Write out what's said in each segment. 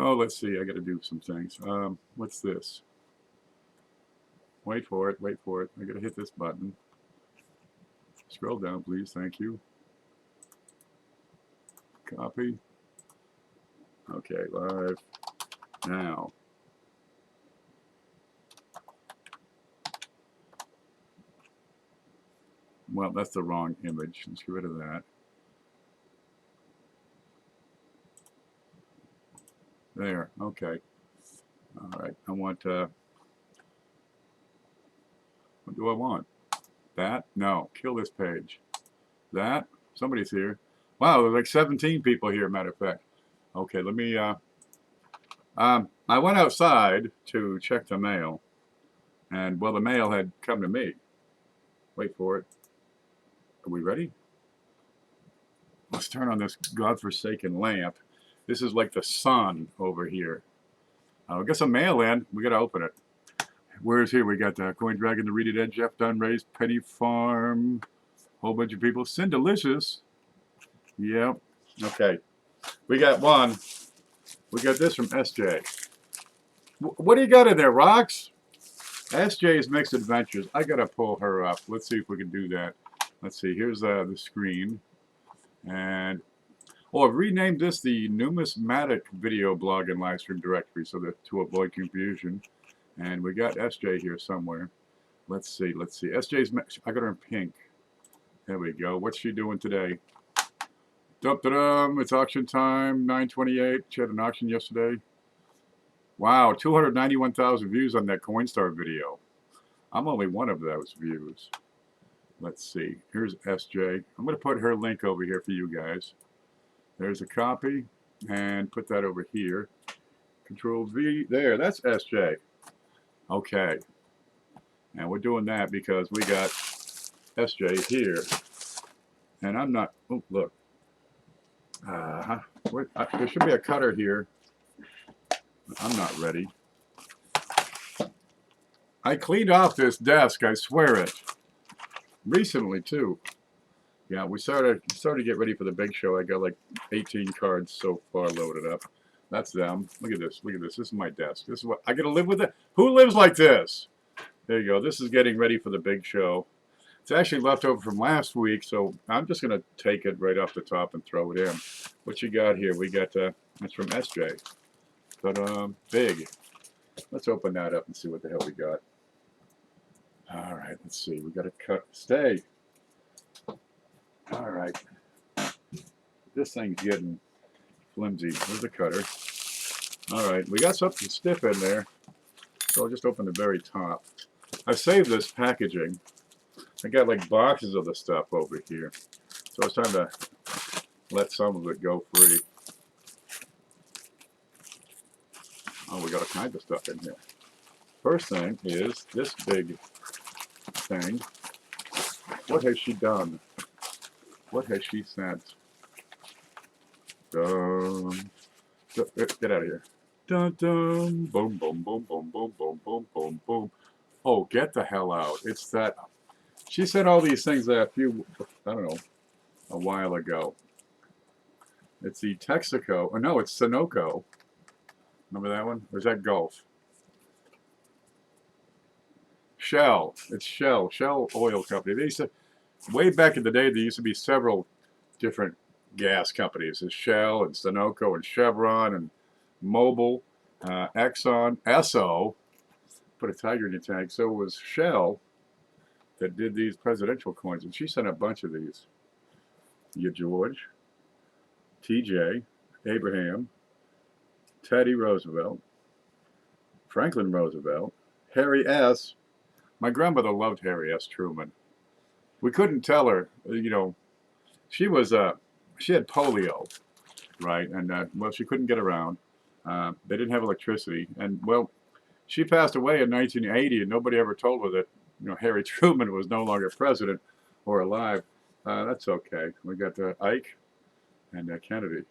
Oh, let's see. I got to do some things. What's this? Wait for it. Wait for it. I got to hit this button. Scroll down, please. Thank you. Copy. Okay, live now. Well, that's the wrong image. Let's get rid of that. There. Okay. All right. I want. What do I want? That? No. Kill this page. That? Somebody's here. Wow, there's like 17 people here, matter of fact. Okay, let me, I went outside to check the mail, and, well, the mail had come to me. Wait for it. Are we ready? Let's turn on this godforsaken lamp. This is like the sun over here. I'll get some mail in. We got to open it. Where's here? We got Coin Dragon, the Read It Ed, Jeff Dunrace, Penny Farm, whole bunch of people. Sin Delicious. Yep. Okay. We got one. We got this from SJ. What do you got in there, Rocks? SJ's Mixed Adventures. I got to pull her up. Let's see if we can do that. Let's see. Here's the screen. And, oh, I've renamed this the Numismatic Video Blog and Livestream Directory so that to avoid confusion. And we got SJ here somewhere. Let's see. Let's see. SJ's, I got her in pink. There we go. What's she doing today? Dum-da-dum, it's auction time, 9/28. She had an auction yesterday. Wow, 291,000 views on that Coinstar video. I'm only one of those views. Let's see. Here's SJ. I'm going to put her link over here for you guys. There's a copy, and put that over here. Control V. There, that's SJ. Okay. And we're doing that because we got SJ here. And I'm not, oh, look. There should be a cutter here. I'm not ready. I cleaned off this desk, I swear it. Recently, too. Yeah, we started to get ready for the big show. I got like 18 cards so far loaded up. That's them. Look at this. Look at this. This is my desk. This is what I got to live with it. Who lives like this? There you go. This is getting ready for the big show. It's actually left over from last week, so I'm just going to take it right off the top and throw it in. What you got here? We got, it's from SJ. But, big. Let's open that up and see what the hell we got. All right, let's see. We got to cut, stay. All right. This thing's getting flimsy. There's the cutter. All right, we got something stiff in there. So I'll just open the very top. I saved this packaging. I got like boxes of the stuff over here. So it's time to let some of it go free. Oh, we got all kinds of stuff in here. First thing is this big thing. What has she done? What has she sent? Get out of here. Dun dun. Boom, boom, boom, boom, boom, boom, boom, boom, boom. Oh, get the hell out. It's that. She sent all these things a while ago. It's the Texaco. Oh, no, it's Sunoco. Remember that one? Or is that Gulf? Shell. It's Shell. Shell Oil Company. They used to, way back in the day, there used to be several different gas companies. There's Shell and Sunoco and Chevron and Mobil, Exxon, Esso. Put a tiger in your tank. So it was Shell that did these presidential coins, and she sent a bunch of these. You George, TJ, Abraham, Teddy Roosevelt, Franklin Roosevelt, Harry S. My grandmother loved Harry S. Truman. We couldn't tell her, you know, she had polio, right? And, well, she couldn't get around. They didn't have electricity. And, well, she passed away in 1980, and nobody ever told her that, you know, Harry Truman was no longer president or alive. That's okay. We got Ike and Kennedy.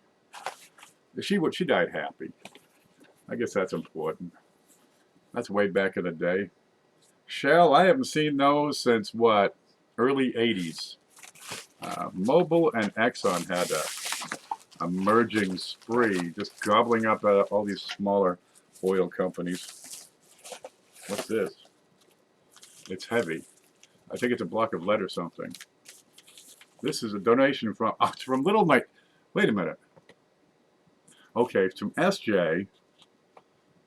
She died happy. I guess that's important. That's way back in the day. Shell, I haven't seen those since what? Early 80s. Mobil and Exxon had merging spree, just gobbling up all these smaller oil companies. What's this? It's heavy. I think it's a block of lead or something. This is a donation from, oh, it's from Little Night. Wait a minute. Okay, it's from SJ,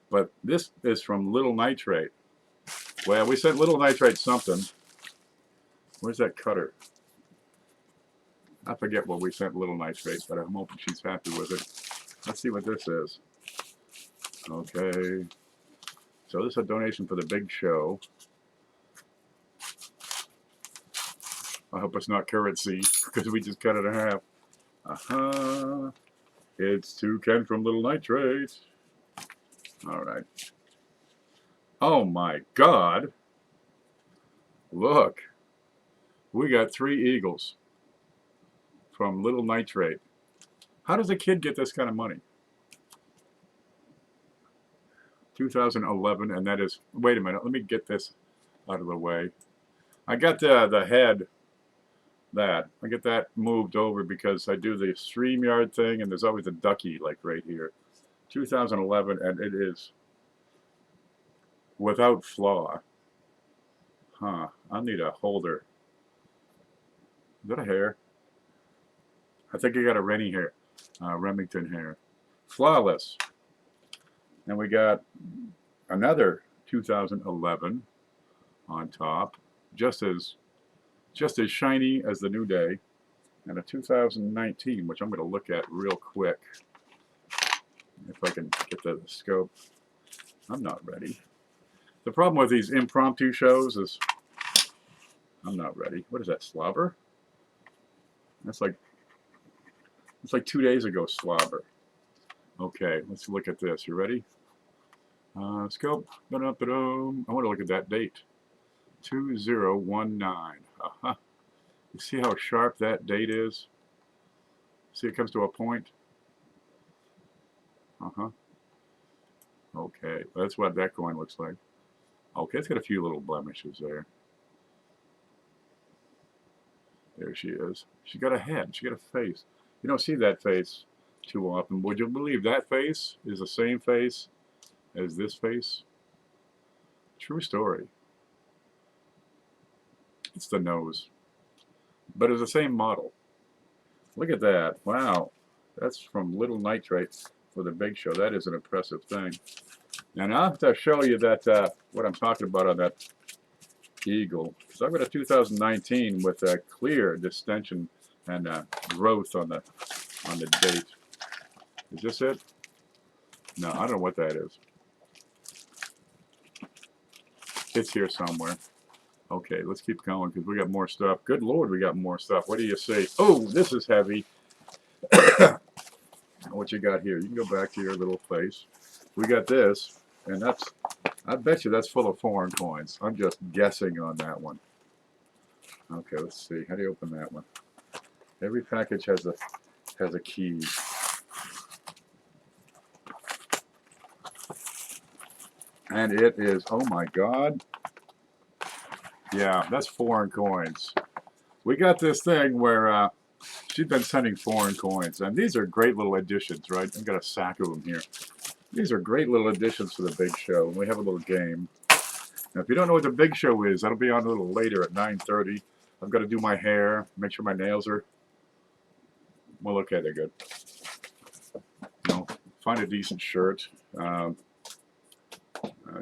but this is from Little Nitrate. Well, we sent Little Nitrate something. Where's that cutter? I forget what we sent Little Nitrate, but I'm hoping she's happy with it. Let's see what this is. Okay. So this is a donation for the big show. I hope it's not currency, because we just cut it in half. It's to Ken from Little Nitrate. All right. Oh my God. Look. We got 3 eagles from Little Nitrate. How does a kid get this kind of money? 2011, and that is, wait a minute, let me get this out of the way. I got the head, I get that moved over because I do the StreamYard thing, and there's always a ducky like right here. 2011, and it is without flaw. Huh, I need a holder. Is that a hair? I think I got a Rennie hair, Remington hair. Flawless. And we got another 2011 on top, just as shiny as the new day, and a 2019, which I'm going to look at real quick. If I can get the scope. I'm not ready. The problem with these impromptu shows is I'm not ready. What is that, slobber? That's like, it's like 2 days ago slobber. Okay, let's look at this. You ready? Scope. I want to look at that date. 2019. You see how sharp that date is? See, it comes to a point. Okay, that's what that coin looks like. Okay, it's got a few little blemishes there. There she is. She got a head. She got a face. You don't see that face too often. Would you believe that face is the same face as this face? True story. It's the nose. But it's the same model. Look at that. Wow. That's from Little Nitrate for the big show. That is an impressive thing. And I'll have to show you that what I'm talking about on that eagle. So I've got a 2019 with a clear distension and growth on the date. Is this it? No, I don't know what that is. It's here somewhere. Okay, let's keep going because we got more stuff. Good Lord, we got more stuff. What do you say? Oh, this is heavy. What you got here? You can go back to your little place. We got this, and that's, I bet you that's full of foreign coins. I'm just guessing on that one. Okay, let's see. How do you open that one? Every package has a key. And it is, oh my God. Yeah, that's foreign coins. We got this thing where she's been sending foreign coins, and these are great little additions, right? I've got a sack of them here. These are great little additions to the big show. We have a little game. Now, if you don't know what the big show is, that'll be on a little later at 9:30. I've got to do my hair, make sure my nails are, well, okay, they're good. You know, find a decent shirt.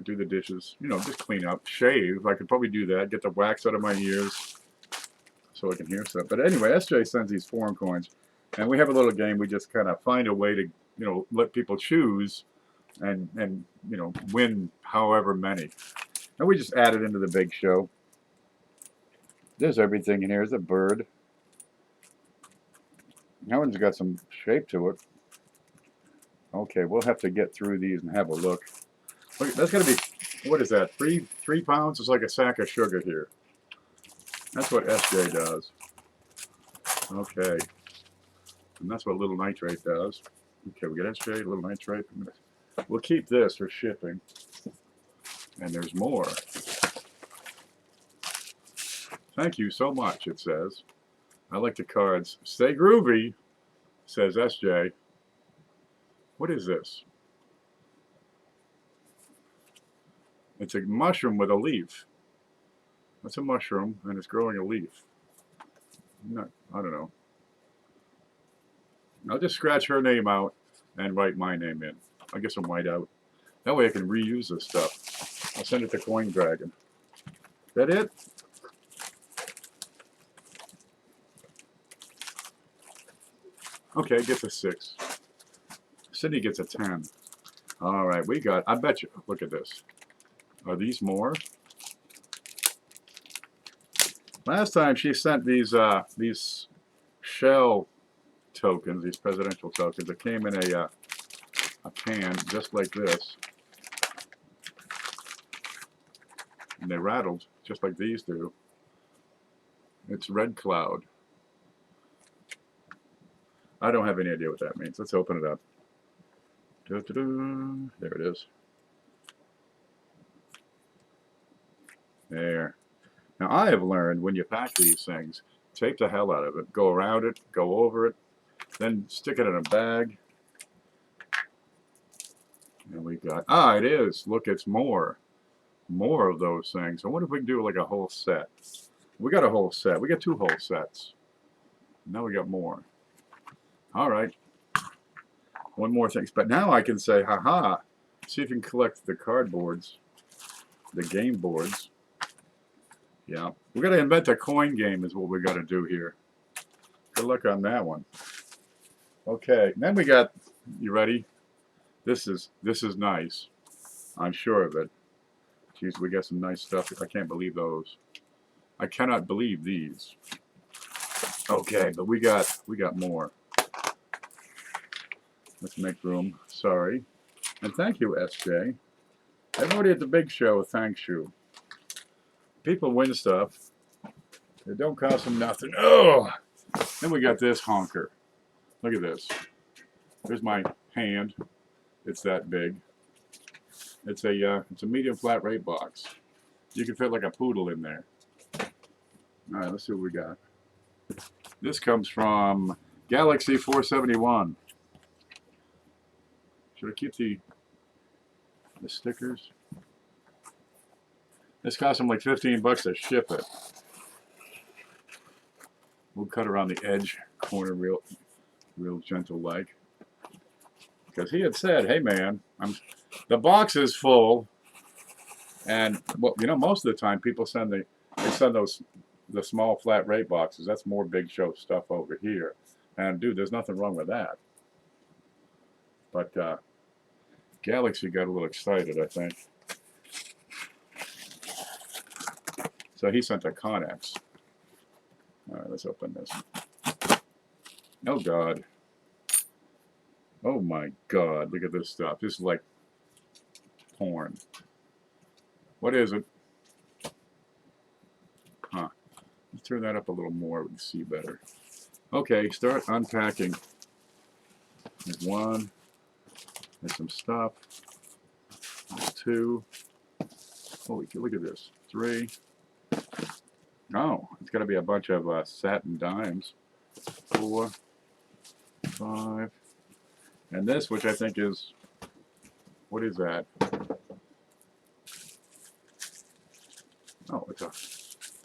Do the dishes, you know, just clean up, shave. I could probably do that, get the wax out of my ears so I can hear stuff. But anyway, SJ sends these foreign coins, and we have a little game. We just kind of find a way to, you know, let people choose and you know, win however many. And we just add it into the big show. There's everything in here. There's a bird. That one's got some shape to it. Okay, we'll have to get through these and have a look. Look, that's going to be, what is that, 3 pounds? It's like a sack of sugar here. That's what SJ does. Okay. And that's what Little Nitrate does. Okay, we got SJ, Little Nitrate. We'll keep this for shipping. And there's more. Thank you so much, it says. I like the cards. Stay groovy. says SJ. What is this? It's a mushroom with a leaf. That's a mushroom, and it's growing a leaf. No, I don't know. I'll just scratch her name out and write my name in. I'll get some white out. That way I can reuse this stuff. I'll send it to Coin Dragon. Is that it? Okay, it gets a 6. Cindy gets a 10. All right, we got, I bet you, look at this. Are these more? Last time she sent these shell tokens, these presidential tokens. It came in a can just like this. And they rattled just like these do. It's Red Cloud. I don't have any idea what that means. Let's open it up. There it is. There. Now I have learned when you pack these things, tape the hell out of it. Go around it, go over it, then stick it in a bag. And we got, it is. Look, it's more of those things. I wonder if we can do like a whole set. We got a whole set. We got 2 whole sets. Now we got more. All right. One more thing. But now I can say, haha, see if you can collect the cardboards, the game boards. Yeah. We're going to invent a coin game is what we got to do here. Good luck on that one. Okay. Then we got, you ready? This is nice. I'm sure of it. Jeez, we got some nice stuff. I can't believe those. I cannot believe these. Okay, but we got more. Let's make room. Sorry. And thank you, SJ. Everybody at the big show thanks you. People win stuff. It don't cost them nothing. Oh! Then we got this honker. Look at this. There's my hand. It's that big. It's a medium flat rate box. You can fit like a poodle in there. All right, let's see what we got. This comes from Galaxy471. Should I keep the stickers? This cost them like 15 bucks to ship it. We'll cut around the edge corner real gentle like. Because he had said, hey man, the box is full, and well, you know, most of the time people send the small flat rate boxes. That's more big show stuff over here. And dude, there's nothing wrong with that. But Galaxy got a little excited, I think. So he sent a Connex. All right, let's open this. Oh God. Oh my God, look at this stuff. This is like porn. What is it? Huh. Let's turn that up a little more, we can see better. Okay, start unpacking. There's 1. There's some stuff. There's 2. Holy, look at this. 3. Oh, it's got to be a bunch of satin dimes. 4. 5. And this, which I think is, what is that? Oh,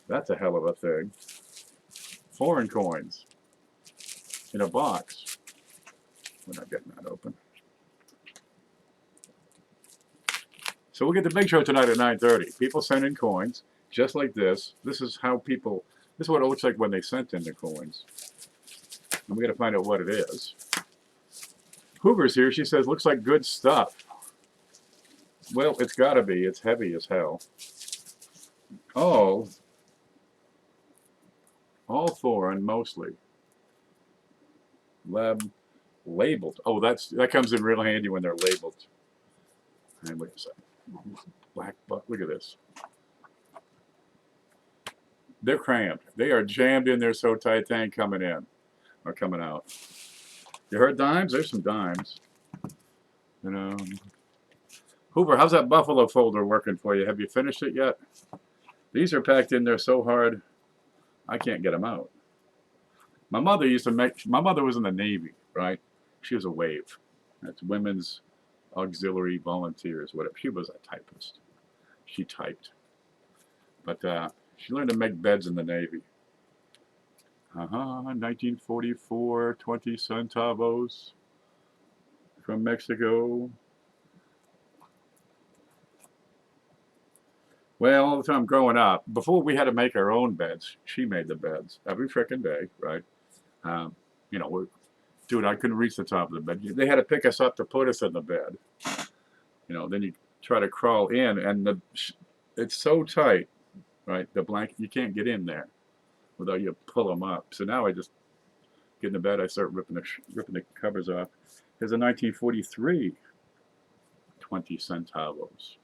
that's a hell of a thing. Foreign coins in a box. We're not getting that open. So we'll get the big show tonight at 9:30. People send in coins just like this. This is how people, this is what it looks like when they sent in the coins. And we got to find out what it is. Hoover's here. She says, looks like good stuff. Well, it's got to be. It's heavy as hell. All foreign, mostly. Labeled. Oh, that comes in real handy when they're labeled. And wait a second. Black butt. Look at this. They're crammed. They are jammed in there so tight they ain't coming in or coming out. You heard dimes? There's some dimes. You know. Hoover, how's that Buffalo folder working for you? Have you finished it yet? These are packed in there so hard, I can't get them out. My mother was in the Navy, right? She was a WAVE. That's Women's Auxiliary Volunteers, whatever. She was a typist. She typed. But she learned to make beds in the Navy. 1944, 20 centavos from Mexico. Well, all the time growing up, before we had to make our own beds, she made the beds every frickin' day, right? You know, dude, I couldn't reach the top of the bed. They had to pick us up to put us in the bed. You know, then you try to crawl in, and it's so tight, right? The blanket, you can't get in there without you pull them up. So now I just get in the bed, I start ripping the covers off. Here's a 1943 20 centavos.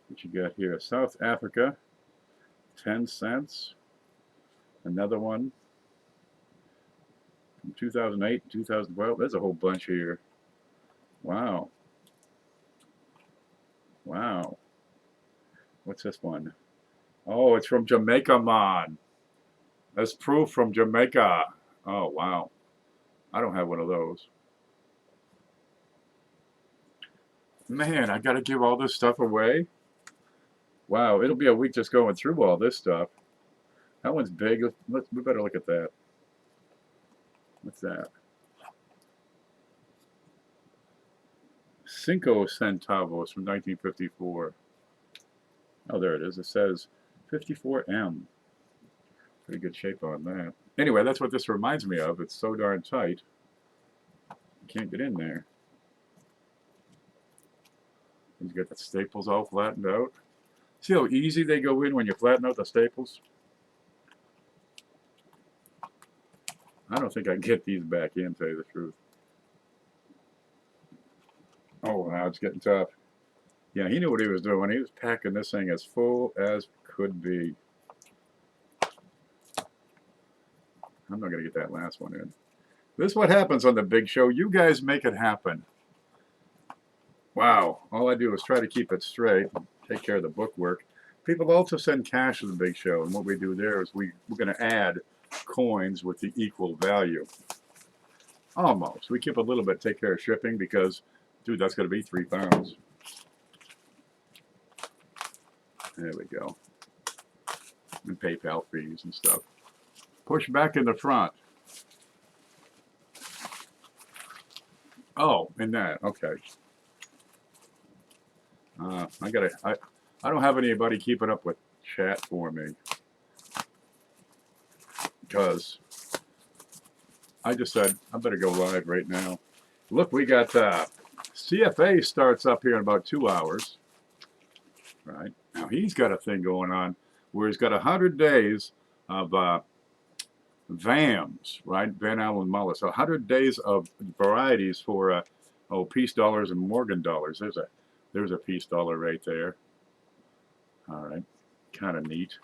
What you got here? South Africa, 10 cents. Another one from 2008, 2012. There's a whole bunch here. Wow. Wow. What's this one? Oh, it's from Jamaica, man. That's proof from Jamaica. Oh, wow. I don't have one of those. Man, I got to give all this stuff away. Wow, it'll be a week just going through all this stuff. That one's big. We better look at that. What's that? 5 centavos from 1954. Oh, there it is. It says 54M. Pretty good shape on that. Anyway, that's what this reminds me of. It's so darn tight. You can't get in there. You get the staples all flattened out. See how easy they go in when you flatten out the staples? I don't think I can get these back in, to tell you the truth. Oh, wow, it's getting tough. Yeah, he knew what he was doing. He was packing this thing as full as could be. I'm not going to get that last one in. This is what happens on the big show. You guys make it happen. Wow. All I do is try to keep it straight, take care of the bookwork. People also send cash to the big show, and what we do there is we're going to add coins with the equal value. Almost. We keep a little bit, take care of shipping, because, dude, that's going to be 3 pounds. There we go. And PayPal fees and stuff. Push back in the front. Oh, in that. Okay. I don't have anybody keeping up with chat for me, because I just said I better go live right now. Look, we got CFA starts up here in about 2 hours. Right now, he's got a thing going on where he's got 100 days of VAMs, right? Van Allen Mullis. So 100 days of varieties for peace dollars and Morgan dollars. There's a peace dollar right there. All right, kind of neat.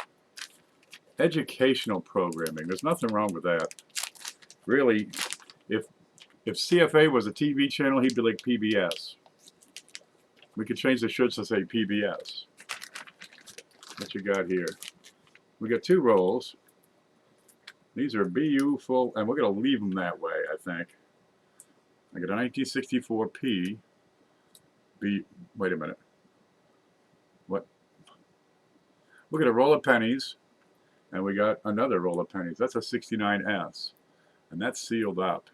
Educational programming. There's nothing wrong with that. Really, if CFA was a TV channel, he'd be like PBS. We could change the shoulds to say PBS. What you got here? We got 2 rolls. These are BU full, and we're going to leave them that way, I think. I got a 1964 P. Wait a minute. What? We got a roll of pennies, and we got another roll of pennies. That's a 69S, and that's sealed up.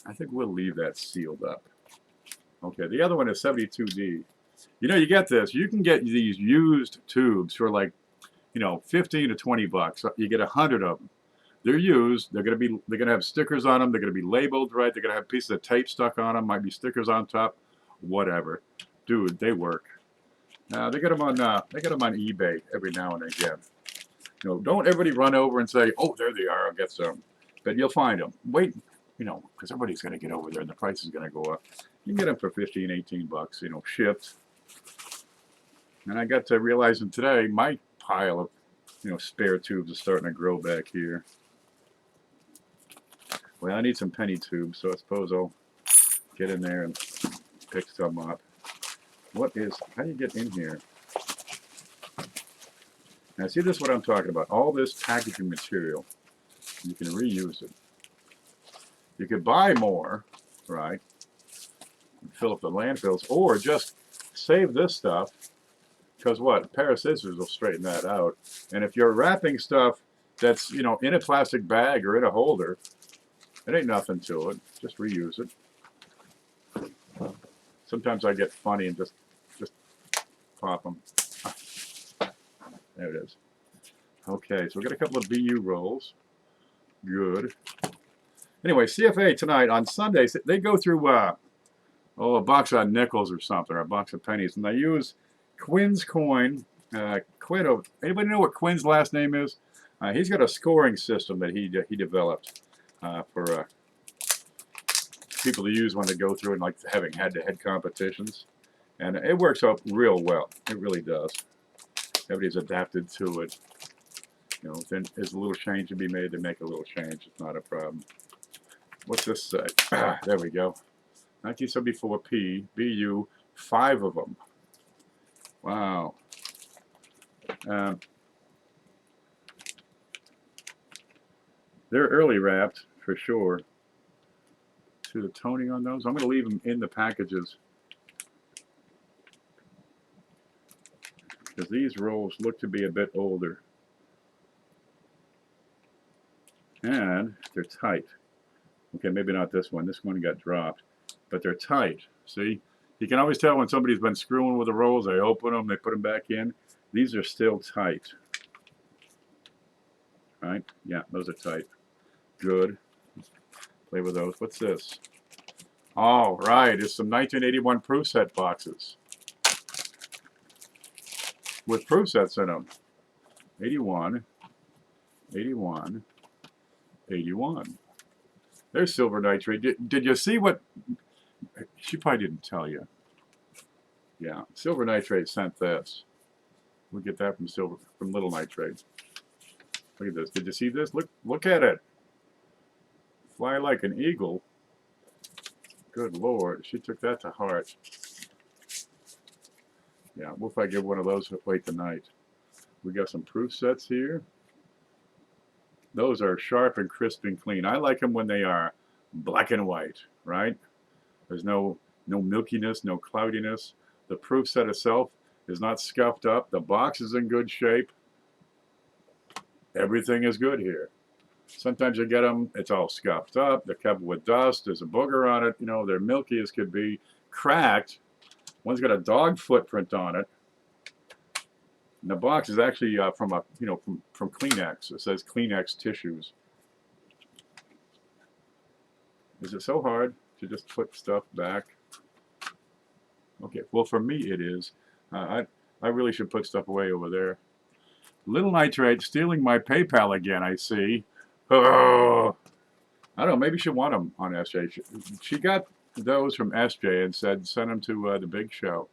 I think we'll leave that sealed up. Okay, the other one is 72D. You know, you get this. You can get these used tubes for like, 15 to 20 bucks. You get 100 of them. They're used. They're gonna have stickers on them. They're gonna be labeled right. They're gonna have pieces of tape stuck on them. Might be stickers on top. Whatever, dude. They work. They get them on eBay every now and again. Don't everybody run over and say, "Oh, there they are. I'll get some," but you'll find them. Wait, because everybody's gonna get over there and the price is gonna go up. You can get them for 15, 18 bucks. Shipped. And I got to realizing today, my pile of spare tubes is starting to grow back here. Well, I need some penny tubes, so I suppose I'll get in there and pick some up. How do you get in here? Now, see, this is what I'm talking about. All this packaging material, you can reuse it. You could buy more, right? Fill up the landfills, or just save this stuff, because what? A pair of scissors will straighten that out. And if you're wrapping stuff that's, you know, in a plastic bag or in a holder, it ain't nothing to it. Just reuse it. Sometimes I get funny and just pop them. There it is. Okay, so we got a couple of BU rolls. Good. Anyway, CFA tonight on Sundays, they go through a box of nickels or something, or a box of pennies, and they use Quinn's coin. Quinn, anybody know what Quinn's last name is? He's got a scoring system that he developed for people to use when they go through and like having head-to-head competitions, and it works out real well. It really does. Everybody's adapted to it. You know, then there's a little change to be made. They make a little change. It's not a problem. What's this say? There we go. 1974 P, BU, 5 of them. Wow. They're early wrapped for sure. See the toning on those? I'm going to leave them in the packages, because these rolls look to be a bit older. And they're tight. Okay, maybe not this one. This one got dropped. But they're tight. See? You can always tell when somebody's been screwing with the rolls. They open them, they put them back in. These are still tight. Right? Yeah, those are tight. Good. Play with those. What's this? All right, it's some 1981 proof set boxes with proof sets in them. 81, 81, 81. There's silver nitrate. Did you see what? She probably didn't tell you. Yeah, silver nitrate sent this. We get that from little nitrate. Look at this. Did you see this? Look at it. Fly like an eagle. Good Lord, she took that to heart. Yeah, what if I give one of those away tonight? We got some proof sets here. Those are sharp and crisp and clean. I like them when they are black and white, right? There's no milkiness, no cloudiness. The proof set itself is not scuffed up. The box is in good shape. Everything is good here. Sometimes you get them, it's all scuffed up. They're covered with dust. There's a booger on it. You know, they're milky as could be. Cracked. One's got a dog footprint on it. And the box is actually from Kleenex. It says Kleenex tissues. Is it so hard to just put stuff back? Okay, well for me it is. I really should put stuff away over there. Little Nitrate stealing my PayPal again, I see. Oh, I don't know, maybe she won them on SJ. She got those from SJ and said send them to the big show.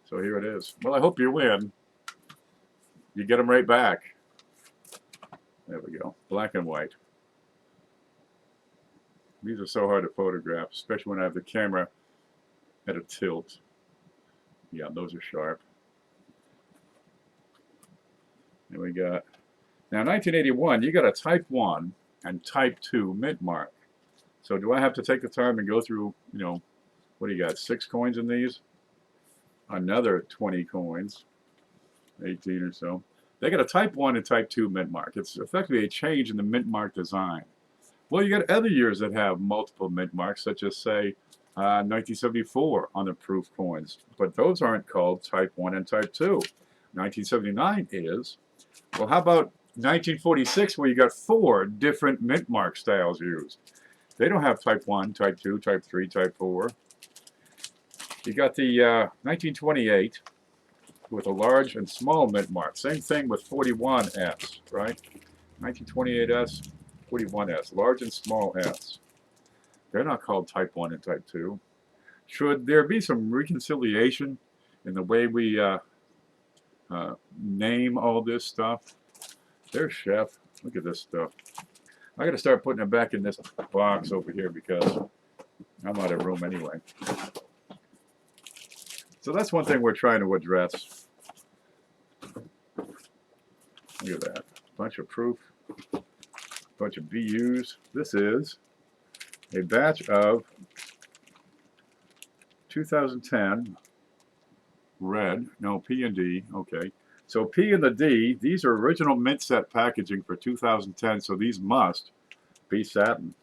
So here it is. Well, I hope you win. You get them right back. There we go. Black and white. These are so hard to photograph, especially when I have the camera at a tilt. Yeah, those are sharp. And we got, now 1981, you got a Type 1 and Type 2 mint mark. So do I have to take the time and go through, you know, what do you got, 6 coins in these? Another 20 coins, 18 or so. They got a Type 1 and Type 2 mint mark. It's effectively a change in the mint mark design. Well, you got other years that have multiple mint marks, such as, say, 1974 on the proof coins. But those aren't called Type 1 and Type 2. 1979 is. Well, how about 1946, where you got 4 different mint mark styles used? They don't have Type 1, Type 2, Type 3, Type 4. You got the 1928 with a large and small mint mark. Same thing with 41S, right? 1928S, 41S, large and small S. They're not called Type 1 and Type 2. Should there be some reconciliation in the way we name all this stuff? There's Chef. Look at this stuff. I got to start putting it back in this box over here because I'm out of room anyway. So that's one thing we're trying to address. Look at that. Bunch of proof. Bunch of BUs. This is a batch of 2010 red, no, P and D, okay. So P and the D, these are original mint set packaging for 2010, so these must be satin.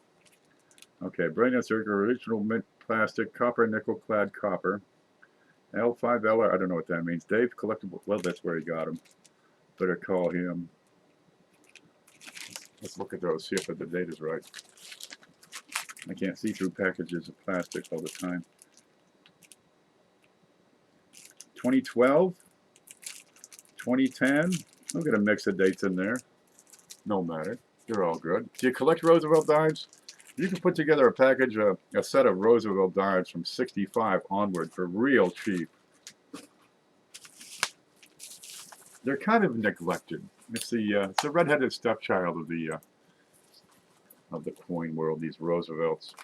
Okay, brand circle, original mint plastic, copper, nickel clad copper. L5L, I don't know what that means. Dave, collectible, well, that's where he got them. Better call him. Let's look at those, see if the date is right. I can't see through packages of plastic all the time. 2012, 2010. I'm going to mix the dates in there. No matter. They're all good. Do you collect Roosevelt dimes? You can put together a package, a set of Roosevelt dimes from 65 onward for real cheap. They're kind of neglected. It's the redheaded stepchild of the coin world. These Roosevelts.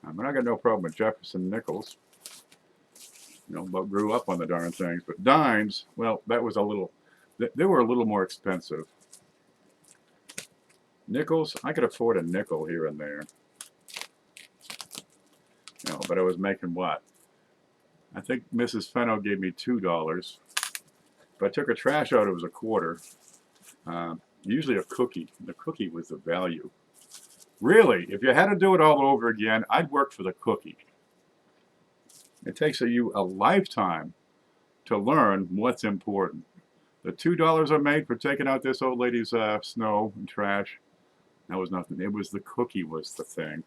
I mean, I got no problem with Jefferson nickels. You know, but grew up on the darn things. But dimes, well, that was a little. They were a little more expensive. Nickels, I could afford a nickel here and there. You know, but I was making what? I think Mrs. Fenno gave me $2. But I took her trash out, it was a quarter. Usually a cookie. The cookie was the value. Really, if you had to do it all over again, I'd work for the cookie. It takes you a lifetime to learn what's important. The $2 I made for taking out this old lady's snow and trash, that was nothing. It was the cookie was the thing.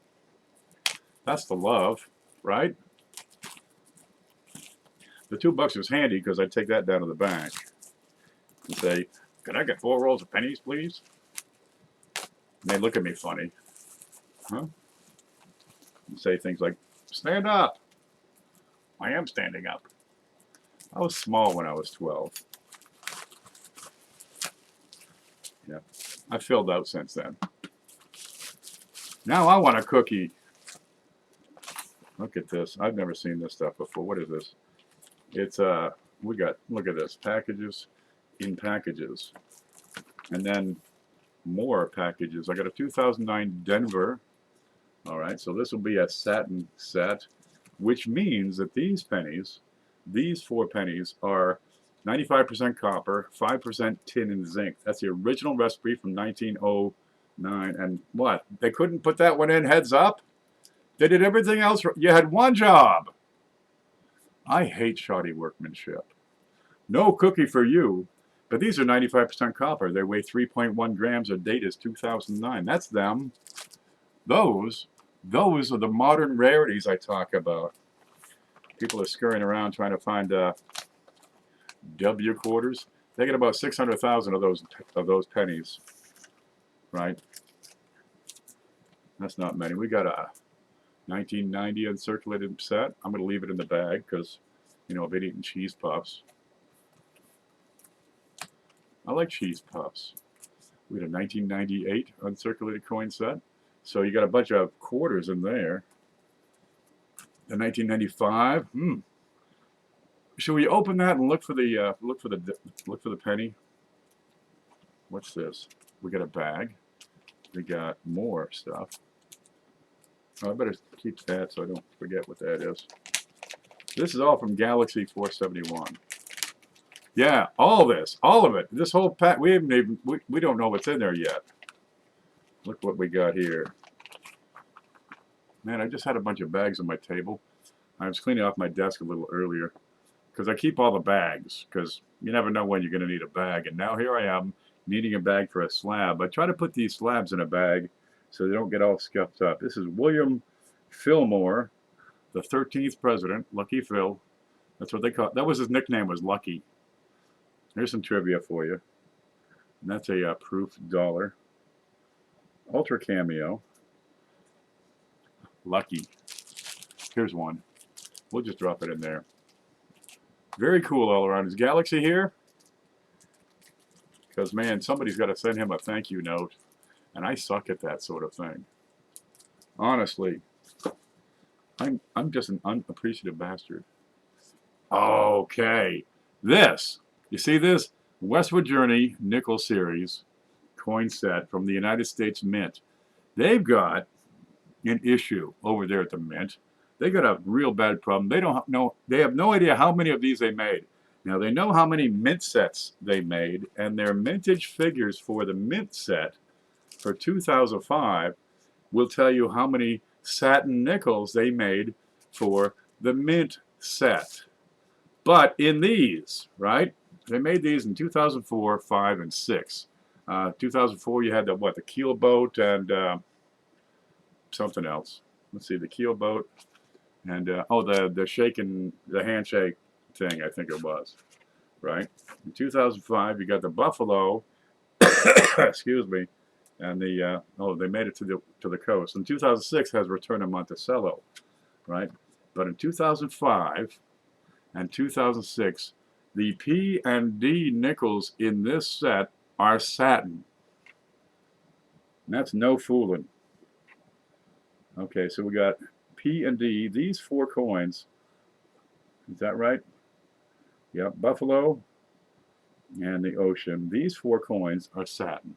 That's the love, right? The $2 was handy because I'd take that down to the bank and say, "Can I get 4 rolls of pennies, please?" And they'd look at me funny. Huh? And say things like, "Stand up." I am standing up. I was small when I was 12. Yeah, I filled out since then. Now I want a cookie. Look at this. I've never seen this stuff before. What is this? It's we got, look at this, packages in packages, and then more packages. I got a 2009 Denver. All right, so this will be a satin set, which means that these pennies, these 4 pennies, are 95% copper, 5% tin and zinc. That's the original recipe from 1909. And what? They couldn't put that one in, heads up? They did everything else. You had one job. I hate shoddy workmanship. No cookie for you, but these are 95% copper. They weigh 3.1 grams. Their date is 2009. That's them. Those are the modern rarities I talk about. People are scurrying around trying to find W quarters. They get about 600,000 of those pennies, right? That's not many. We got a 1990 uncirculated set. I'm going to leave it in the bag because, you know, I've been eating cheese puffs. I like cheese puffs. We had a 1998 uncirculated coin set. So you got a bunch of quarters in there. The 1995. Should we open that and look for the penny? What's this? We got a bag. We got more stuff. Oh, I better keep that so I don't forget what that is. This is all from Galaxy471. Yeah, all of it. This whole pack. We don't know what's in there yet. Look what we got here. Man, I just had a bunch of bags on my table. I was cleaning off my desk a little earlier because I keep all the bags because you never know when you're going to need a bag. And now here I am needing a bag for a slab. I try to put these slabs in a bag so they don't get all scuffed up. This is William Fillmore, the 13th president, Lucky Phil. That's what they call it. That was his nickname, was Lucky. Here's some trivia for you. And that's a proof dollar. Ultra Cameo. Lucky. Here's one. We'll just drop it in there. Very cool all around. Is Galaxy here? Because, man, somebody's got to send him a thank you note. And I suck at that sort of thing. Honestly. I'm just an unappreciative bastard. Okay. This. You see this? Westwood Journey Nickel Series coin set from the United States Mint. They've got an issue over there at the Mint. They got a real bad problem. They don't know. They have no idea how many of these they made. Now they know how many mint sets they made, and their mintage figures for the mint set for 2005 will tell you how many satin nickels they made for the mint set. But in these, right? They made these in 2004, 5, and 6. 2004, you had the what? The keel boat and something else. Let's see, the keel boat and oh, the shaking, the handshake thing. I think it was, right? In 2005, you got the buffalo. Excuse me, and the oh, they made it to the coast. In 2006 has Return to Monticello, right? But in 2005 and 2006, the P and D nickels in this set are satin. And that's no fooling. Okay, so we got P and D. These 4 coins. Is that right? Yep, Buffalo and the Ocean. These 4 coins are satin.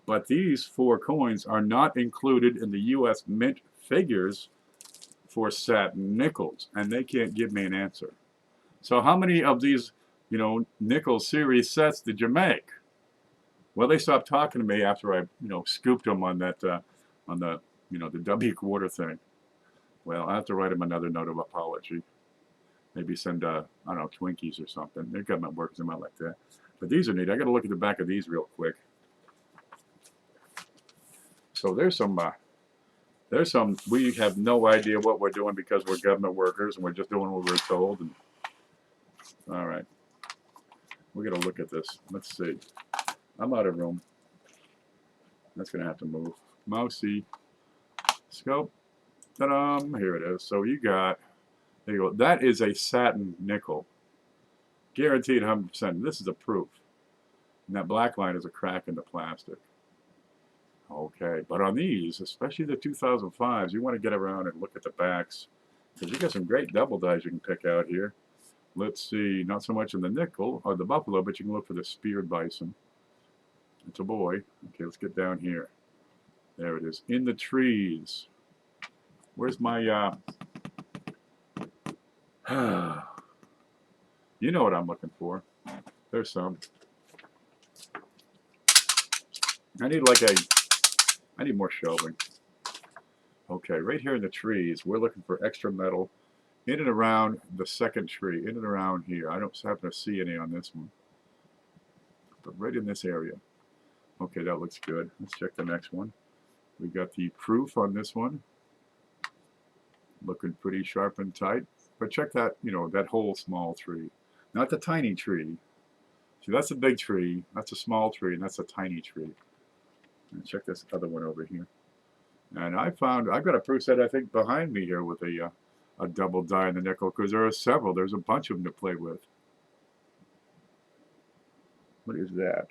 But these 4 coins are not included in the U.S. Mint figures for satin nickels, and they can't give me an answer. So how many of these, nickel series sets did you make? Well, they stopped talking to me after I, scooped them on that, on the, the W quarter thing. Well, I have to write them another note of apology. Maybe send, I don't know, Twinkies or something. Their government works them out like that. But these are neat. I got to look at the back of these real quick. So there's some, we have no idea what we're doing because we're government workers and we're just doing what we're told. And, all right. We're going to look at this. Let's see. I'm out of room. That's going to have to move. Mousey. Scope. Ta-da! Here it is. So you got, there you go. That is a satin nickel. Guaranteed 100%. This is a proof. And that black line is a crack in the plastic. Okay, but on these, especially the 2005s, you want to get around and look at the backs. Because you got some great double dies you can pick out here. Let's see, not so much in the nickel or the buffalo, but you can look for the speared bison. It's a boy. Okay, let's get down here. There it is. In the trees. Where's my, you know what I'm looking for. There's some. I need more shelving. Okay, right here in the trees, we're looking for extra metal in and around the second tree, in and around here. I don't happen to see any on this one. But right in this area. Okay, that looks good. Let's check the next one. We got the proof on this one. Looking pretty sharp and tight. But check that, that whole small tree. Not the tiny tree. See, that's a big tree, that's a small tree, and that's a tiny tree. And check this other one over here. And I've got a proof set, I think, behind me here with a double die in the nickel, because there are several. There's a bunch of them to play with. What is that?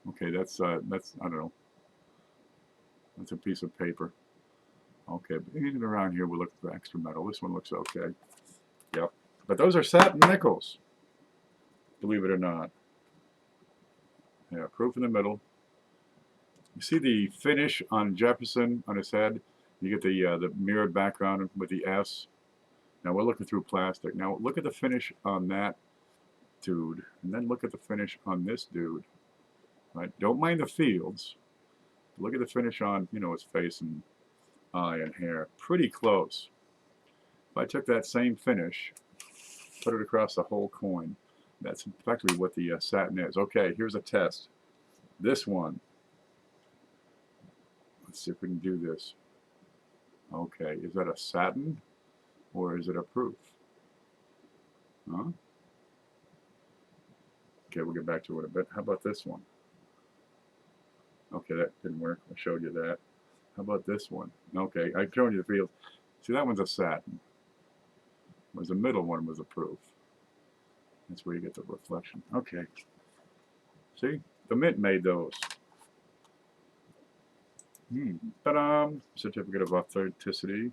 Okay, that's I don't know. That's a piece of paper. Okay, but in and around here we're looking for extra metal. This one looks okay. Yep. But those are satin nickels, believe it or not. Yeah, proof in the middle. You see the finish on Jefferson on his head? You get the mirrored background with the S. Now we're looking through plastic. Now look at the finish on that dude, and then look at the finish on this dude. Right? Don't mind the fields. Look at the finish on, his face and eye and hair. Pretty close. If I took that same finish, put it across the whole coin, that's effectively what the satin is. Okay, here's a test. This one. Let's see if we can do this. Okay, is that a satin or is it a proof? Huh? Okay, we'll get back to it in a bit. How about this one? Okay, that didn't work. I showed you that. How about this one? Okay, I've shown you the field. See, that one's a satin. Whereas the middle one was a proof. That's where you get the reflection. Okay. See? The Mint made those. Ta-da! Certificate of authenticity.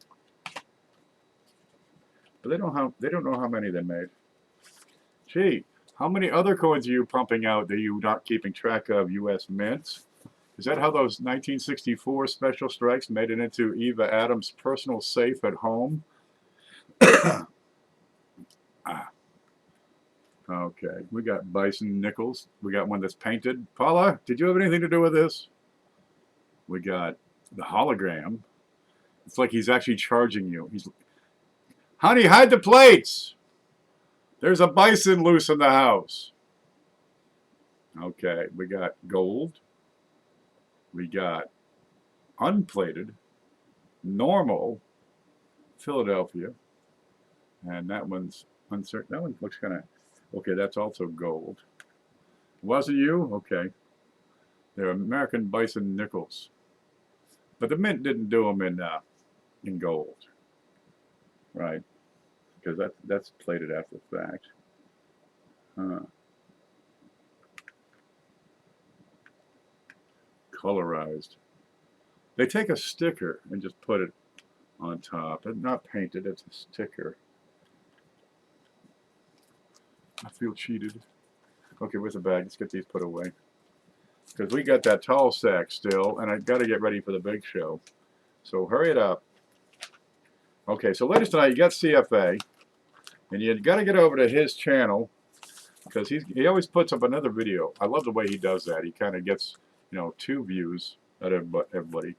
But they don't know how many they made. Gee, How many other coins are you pumping out that you're not keeping track of, U.S. mints? Is that how those 1964 special strikes made it into Eva Adams' personal safe at home? Okay, we got Bison Nickels. We got one that's painted. Paula, did you have anything to do with this? We got the hologram. It's like he's actually charging you. He's, honey, hide the plates. There's a bison loose in the house. Okay, we got gold. We got unplated, normal, Philadelphia, and that one's uncertain. That one looks kind of okay. That's also gold. Was it you? Okay. They're American Bison nickels, but the mint didn't do them in gold, right? Because that's plated after the fact. Colorized. They take a sticker and just put it on top. It's not painted, it's a sticker. I feel cheated. Okay, where's the bag? Let's get these put away. Because we got that tall sack still, and I got to get ready for the big show. So hurry it up. Okay, so ladies tonight, you got CFA, and you got to get over to his channel, because he always puts up another video. I love the way he does that. He kind of gets, you know, 2 views out of everybody.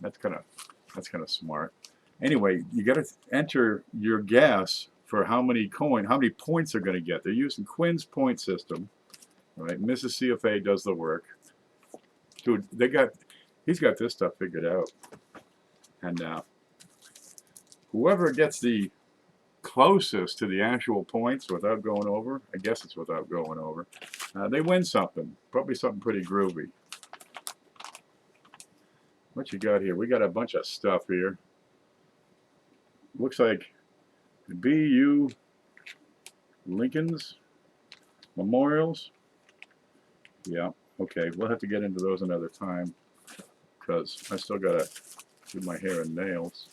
That's kind of smart. Anyway, you got to enter your guess for how many points they're going to get. They're using Quinn's point system, right? Mrs. CFA does the work. Dude, he's got this stuff figured out. And whoever gets the closest to the actual points without going over, I guess it's without going over, they win something. Probably something pretty groovy. What you got here? We got a bunch of stuff here. Looks like BU Lincoln's memorials. Yeah, okay, we'll have to get into those another time because I still gotta do my hair and nails.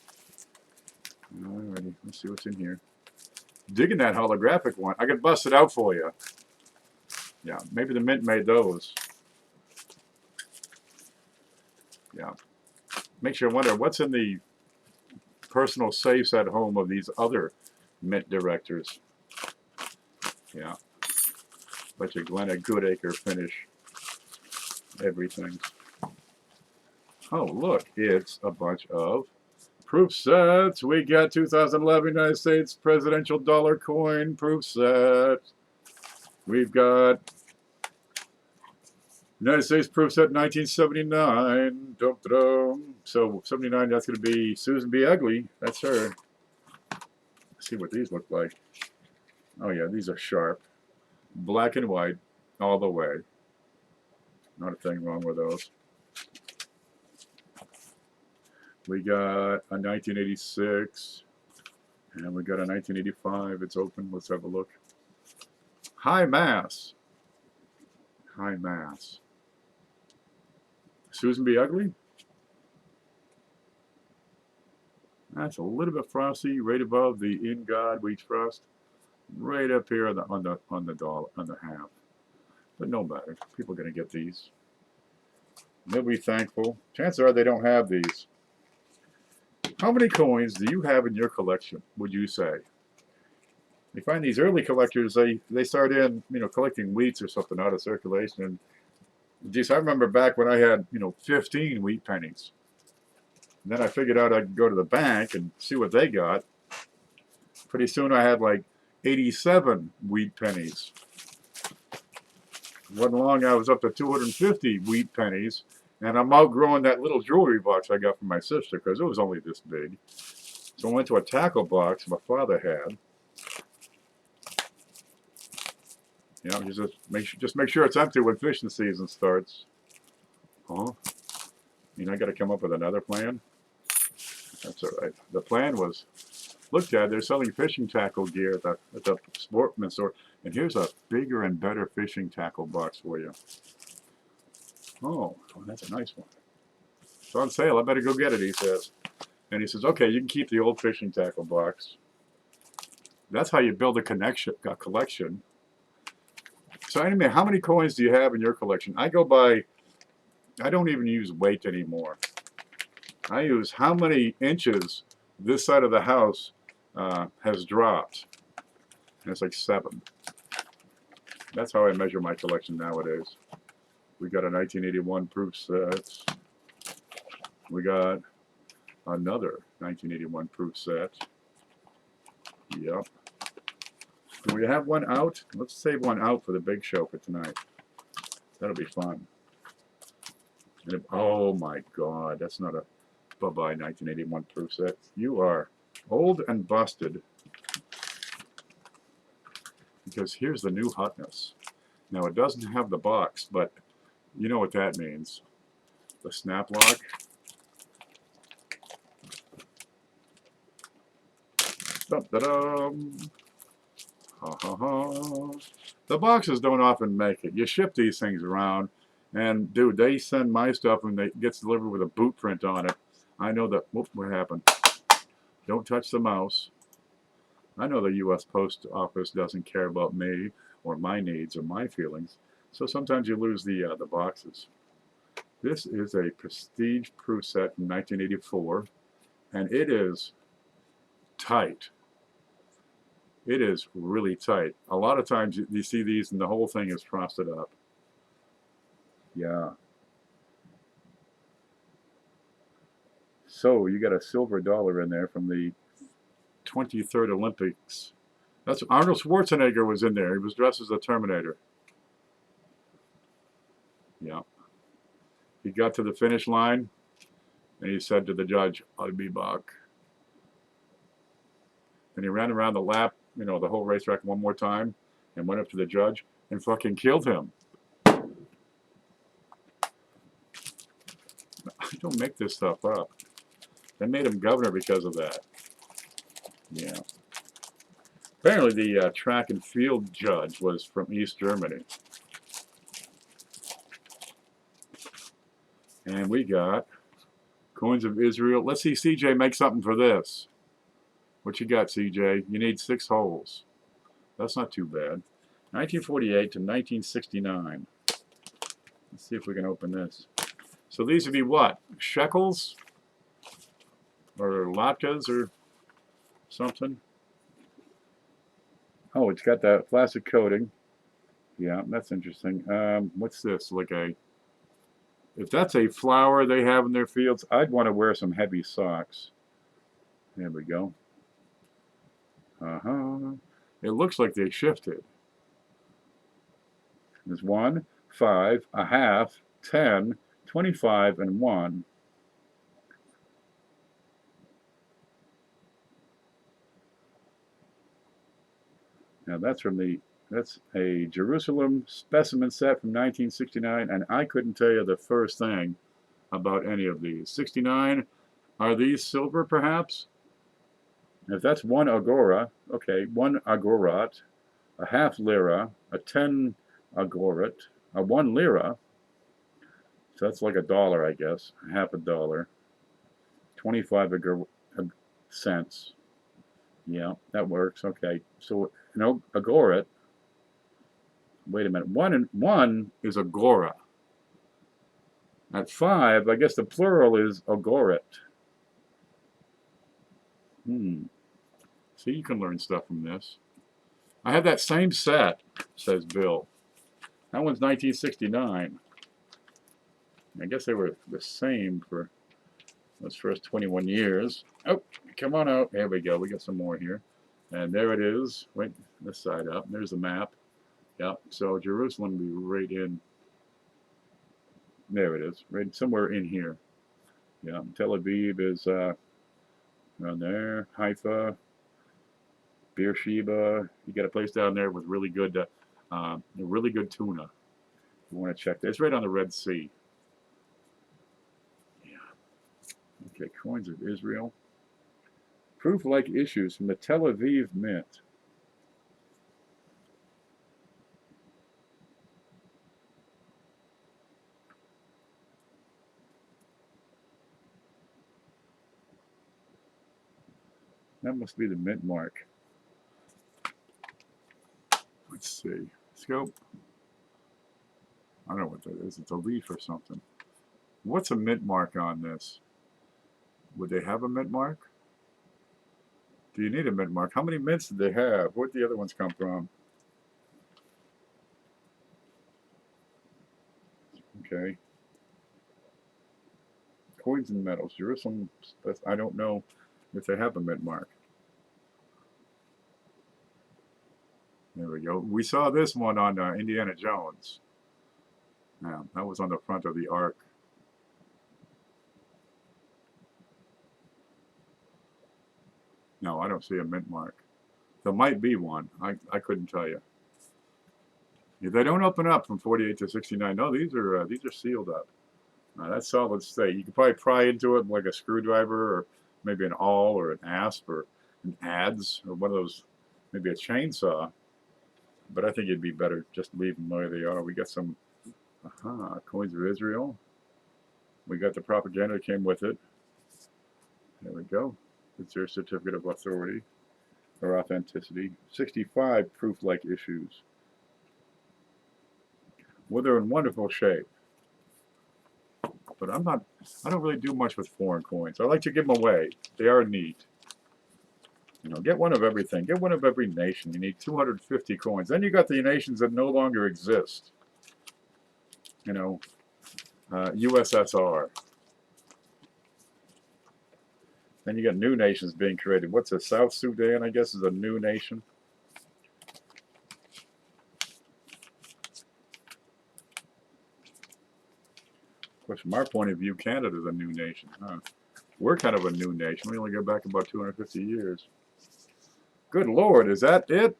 Alrighty, let's see what's in here. Digging that holographic one. I could bust it out for you. Yeah, maybe the mint made those. Yeah. Makes you wonder what's in the personal safes at home of these other mint directors. Yeah. Bunch of Glenna Goodacre finish everything. Oh, look, it's a bunch of proof sets. We got 2011 United States presidential dollar coin proof set. We've got United States proof set 1979. Dum, dum. So 79, that's going to be Susan B. Ugly. That's her. Let's see what these look like. Oh yeah, these are sharp. Black and white all the way. Not a thing wrong with those. We got a 1986. And we got a 1985. It's open. Let's have a look. High Mass. High Mass. Susan B. Ugly. That's a little bit frosty, right above the In God We Trust, right up here on the half. But no matter, people are going to get these. They'll be thankful. Chances are they don't have these. How many coins do you have in your collection? Would you say? You find these early collectors, they start in, you know, collecting wheats or something out of circulation. And geez, I remember back when I had, you know, 15 wheat pennies. And then I figured out I could go to the bank and see what they got. Pretty soon I had like 87 wheat pennies. Wasn't long I was up to 250 wheat pennies. And I'm outgrowing that little jewelry box I got from my sister because it was only this big. So I went to a tackle box my father had. You know, just make sure it's empty when fishing season starts. Oh, you know, I got to come up with another plan. That's all right. The plan was, look, Dad, they're selling fishing tackle gear at the sportsman store, and here's a bigger and better fishing tackle box for you. Oh, that's a nice one. It's on sale. I better go get it, he says. And he says, okay, you can keep the old fishing tackle box. That's how you build a collection. So anyway, how many coins do you have in your collection? I go by, I don't even use weight anymore. I use how many inches this side of the house has dropped. And it's like 7. That's how I measure my collection nowadays. We got a 1981 proof set. We got another 1981 proof set. Yep. Do we have one out? Let's save one out for the big show for tonight. That'll be fun. And if, oh my God, that's not a bye-bye 1981 proof set. You are old and busted. Because here's the new hotness. Now it doesn't have the box, but you know what that means. The snap lock. Dum-da-dum. Ha ha ha. The boxes don't often make it. You ship these things around, and dude, they send my stuff and it gets delivered with a boot print on it. I know that. Whoop, what happened? Don't touch the mouse. I know the U.S. Post Office doesn't care about me or my needs or my feelings, so sometimes you lose the boxes. This is a prestige proof set from 1984, and it is tight. It is really tight. A lot of times you see these and the whole thing is frosted up. Yeah. So you got a silver dollar in there from the 23rd Olympics. That's Arnold Schwarzenegger was in there. He was dressed as a Terminator. Yeah. He got to the finish line and he said to the judge, "I'll be back." And he ran around the lap, you know, the whole racetrack one more time and went up to the judge and fucking killed him. I don't make this stuff up. They made him governor because of that. Yeah. Apparently the track and field judge was from East Germany. And we got coins of Israel. Let's see CJ make something for this. What you got, CJ? You need 6 holes. That's not too bad. 1948 to 1969. Let's see if we can open this. So these would be what? Shekels? Or latkes or something? Oh, it's got that plastic coating. Yeah, that's interesting. What's this? Like a... If that's a flower they have in their fields, I'd want to wear some heavy socks. There we go. It looks like they shifted. There's 1, 5, a half, 10, 25, and 1. Now that's a Jerusalem specimen set from 1969, and I couldn't tell you the first thing about any of these. 69, are these silver perhaps? If that's 1 agora, okay, 1 agorat, a half lira, a 10 agorat, a 1 lira, so that's like $1, I guess, half $1, 25 cents. Yeah, that works. Okay, so no agorat. Wait a minute. One is agora. At 5, I guess the plural is agorat. See, you can learn stuff from this. I have that same set, says Bill. That one's 1969. I guess they were the same for those first 21 years. Oh, come on out. There we go. We got some more here. And there it is. Wait, this side up. There's the map. Yep. So Jerusalem will be right in. There it is. Right somewhere in here. Yeah. Tel Aviv is around there. Haifa. Beersheba. You got a place down there with really good tuna. You want to check that. It's right on the Red Sea. Yeah. Okay, coins of Israel. Proof-like issues from the Tel Aviv Mint. That must be the mint mark. Let's see. Scope. don't know what that is. It's a leaf or something. What's a mint mark on this? Would they have a mint mark? Do you need a mint mark? How many mints did they have? Where'd the other ones come from? Okay. Coins and medals. Jerusalem. I don't know if they have a mint mark. There we go. We saw this one on Indiana Jones. Yeah, that was on the front of the Ark. No, I don't see a mint mark. There might be one. I couldn't tell you. They don't open up from 48 to 69. No, these are sealed up. That's solid state. You could probably pry into it like a screwdriver, or maybe an awl, or an asp, or an adze, or one of those, maybe a chainsaw. But I think it'd be better just leave them where they are. We got some coins of Israel. We got the propaganda that came with it. There we go. It's their certificate of authority or authenticity. 65 proof-like issues. Well, they're in wonderful shape. But I don't really do much with foreign coins. I like to give them away. They are neat. You know, get one of everything. Get one of every nation. You need 250 coins. Then you got the nations that no longer exist. You know, USSR. Then you got new nations being created. What's this? South Sudan, I guess, is a new nation. Of course, from our point of view, Canada is a new nation. Huh? We're kind of a new nation. We only go back about 250 years. Good Lord, is that it?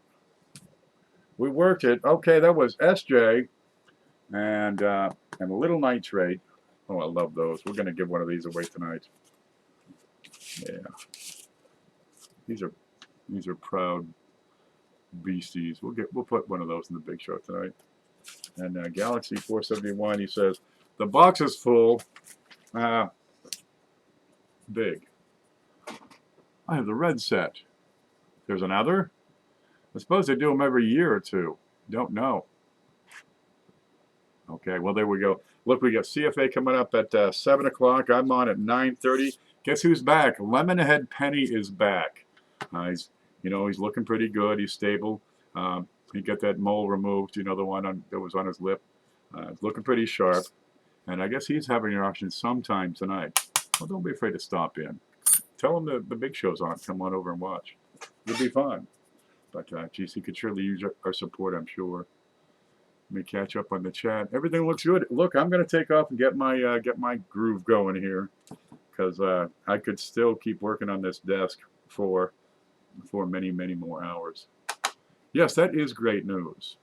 We worked it. Okay, that was SJ and a little nitrate. Oh, I love those. We're going to give one of these away tonight. Yeah. These are proud beasties. We'll put one of those in the big show tonight. And Galaxy471, he says, the box is full. Big. I have the red set. There's another? I suppose they do them every year or two. Don't know. Okay, well, there we go. Look, we got CFA coming up at 7 o'clock. I'm on at 9:30. Guess who's back? Lemonhead Penny is back. He's looking pretty good. He's stable. He got that mole removed, you know, the one that was on his lip. It's looking pretty sharp. And I guess he's having an auction sometime tonight. Well, don't be afraid to stop in. Tell him the big show's on. Come on over and watch. It'll be fun. But, geez, he could surely use our support, I'm sure. Let me catch up on the chat. Everything looks good. Look, I'm going to take off and get my groove going here, because I could still keep working on this desk for many, many more hours. Yes, that is great news.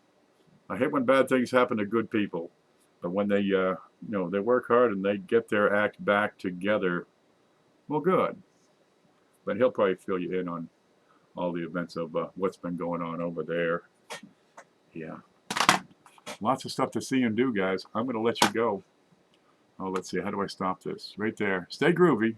I hate when bad things happen to good people, but when they they work hard and they get their act back together, well, good. But he'll probably fill you in on all the events of what's been going on over there. Yeah. Lots of stuff to see and do, guys. I'm going to let you go. Oh, let's see. How do I stop this? Right there. Stay groovy.